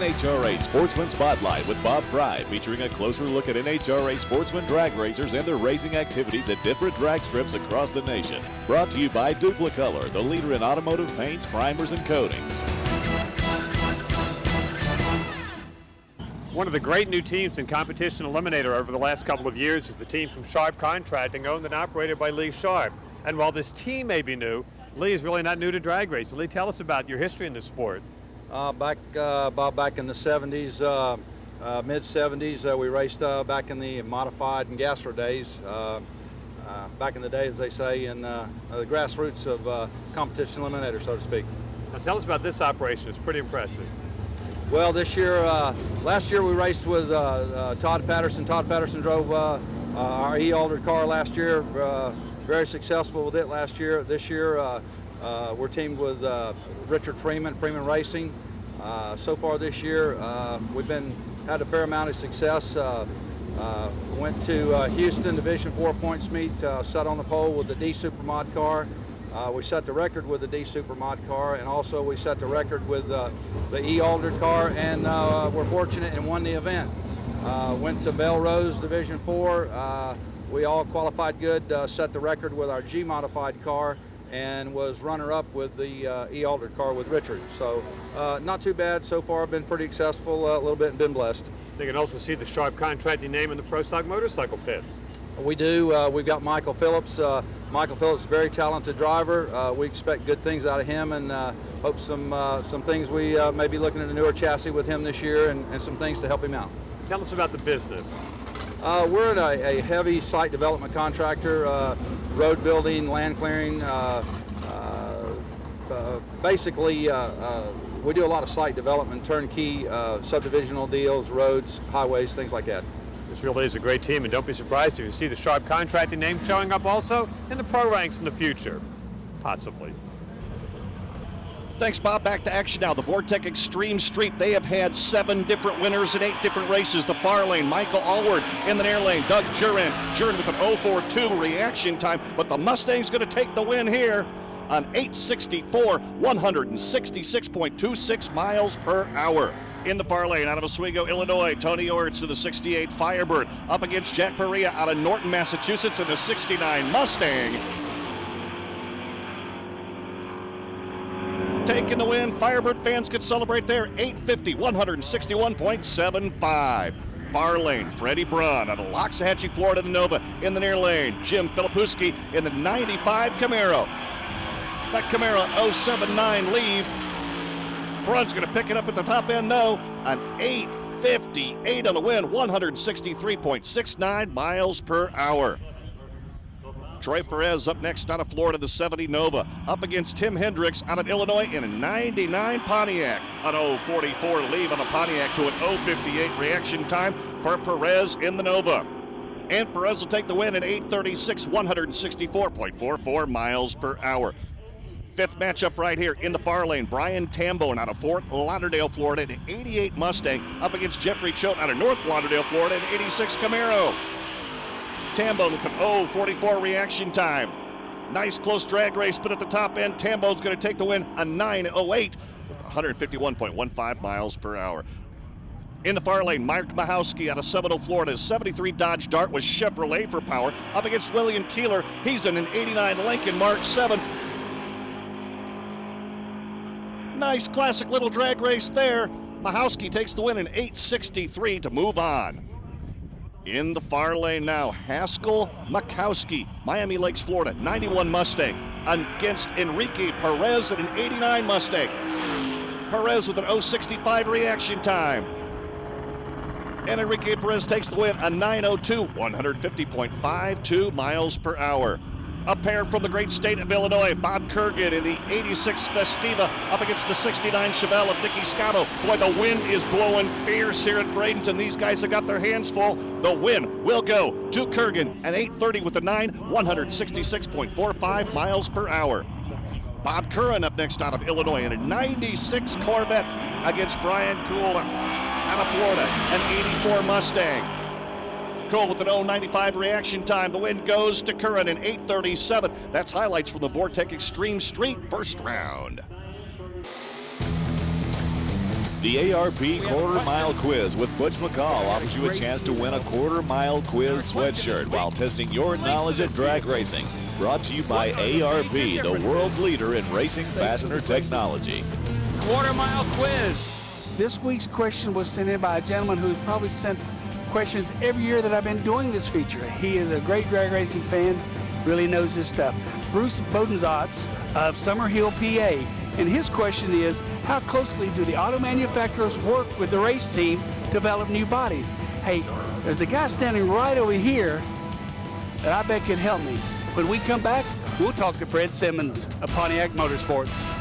NHRA Sportsman Spotlight with Bob Fry, featuring a closer look at NHRA sportsman drag racers and their racing activities at different drag strips across the nation. Brought to you by Duplicolor, the leader in automotive paints, primers, and coatings. One of the great new teams in Competition Eliminator over the last couple of years is the team from Sharp Contracting, owned and operated by Lee Sharp. And while this team may be new, Lee is really not new to drag racing. Lee, tell us about your history in this sport. Back in the 70s, mid-70s, we raced back in the modified and gastro days. Back in the day, as they say, in the grassroots of Competition Eliminator, so to speak. Now tell us about this operation. It's pretty impressive. Well, this year, last year we raced with Todd Patterson. Todd Patterson drove our E-Altered car last year. Very successful with it last year. This year, we're teamed with Richard Freeman Racing. So far this year, we've had a fair amount of success. Went to Houston Division 4 points meet, sat on the pole with the D Supermod car. We set the record with the D Supermod car, and also we set the record with the E-Altered car, and we're fortunate and won the event. Went to Belrose Division 4. We all qualified good, set the record with our G-modified car, and was runner-up with the E-Altered car with Richard. So not too bad so far. Been pretty successful a little bit and been blessed. They can also see the Sharp Contracting name in the Pro Stock motorcycle pits. We do. We've got Michael Phillips. Michael Phillips, very talented driver. We expect good things out of him, and hope some things. We may be looking at a newer chassis with him this year, and some things to help him out. Tell us about the business. We're a heavy site development contractor, road building, land clearing. Basically, we do a lot of site development, turnkey, subdivisional deals, roads, highways, things like that. This really is a great team, and don't be surprised if you see the Sharp Contracting name showing up also in the pro ranks in the future, possibly. Thanks, Bob. Back to action now. The Vortec Extreme Street. They have had 7 different winners in 8 different races. The far lane, Michael Allward. In the near lane, Doug Jurin. Jurin with an 0.42 reaction time, but the Mustang's going to take the win here on 864, 166.26 miles per hour. In the far lane, out of Oswego, Illinois, Tony Orts of the 68 Firebird up against Jack Perea out of Norton, Massachusetts in the 69 Mustang. Taking the win. Firebird fans could celebrate there. 850, 161.75. Far lane, Freddie Braun out of Loxahatchee, Florida, the Nova. In the near lane, Jim Filipowski in the 95 Camaro. That Camaro 079 leave. Braun's going to pick it up at the top end, no. An 858 on the win, 163.69 miles per hour. Troy Perez up next out of Florida, the 70 Nova, up against Tim Hendricks out of Illinois in a 99 Pontiac. An 044 leave on the Pontiac to an 058 reaction time for Perez in the Nova. And Perez will take the win at 836, 164.44 miles per hour. Fifth matchup right here in the far lane. Brian Tambone out of Fort Lauderdale, Florida, in an 88 Mustang up against Jeffrey Choate out of North Lauderdale, Florida, in an 86 Camaro. Tambone with an 0.44 reaction time. Nice close drag race, but at the top end, Tambone's going to take the win, a 9.08 with 151.15 miles per hour. In the far lane, Mark Mahowski out of Seminole, Florida, 73 Dodge Dart with Chevrolet for power up against William Keeler. He's in an 89 Lincoln Mark 7. Nice classic little drag race there. Mahowski takes the win in 863 to move on. In the far lane now, Haskell Makowski, Miami Lakes, Florida, 91 Mustang against Enrique Perez at an 89 Mustang. Perez with an 065 reaction time. And Enrique Perez takes the win, a 902, 150.52 miles per hour. A pair from the great state of Illinois, Bob Kurgan in the 86 Festiva up against the 69 Chevelle of Nicky Scotto. Boy, the wind is blowing fierce here at Bradenton. These guys have got their hands full. The win will go to Kurgan at 830 with the 9, 166.45 miles per hour. Bob Curran up next out of Illinois in a 96 Corvette against Brian Kuhl out of Florida, an 84 Mustang. Cole with an 0.95 reaction time. The win goes to Curran in 8:37. That's highlights from the Vortec Extreme Street first round. The ARP Quarter Mile Quiz with Butch McCall offers you a chance to win a Quarter Mile Quiz sweatshirt while testing your knowledge of drag racing. Brought to you by ARP, the world leader in racing fastener technology. Quarter Mile Quiz. This week's question was sent in by a gentleman who's probably sent questions every year that I've been doing this feature. He is a great drag racing fan, really knows his stuff. Bruce Bodenzotz of Summerhill, PA. And his question is, how closely do the auto manufacturers work with the race teams to develop new bodies? Hey, there's a guy standing right over here that I bet could help me. When we come back, we'll talk to Fred Simmons of Pontiac Motorsports.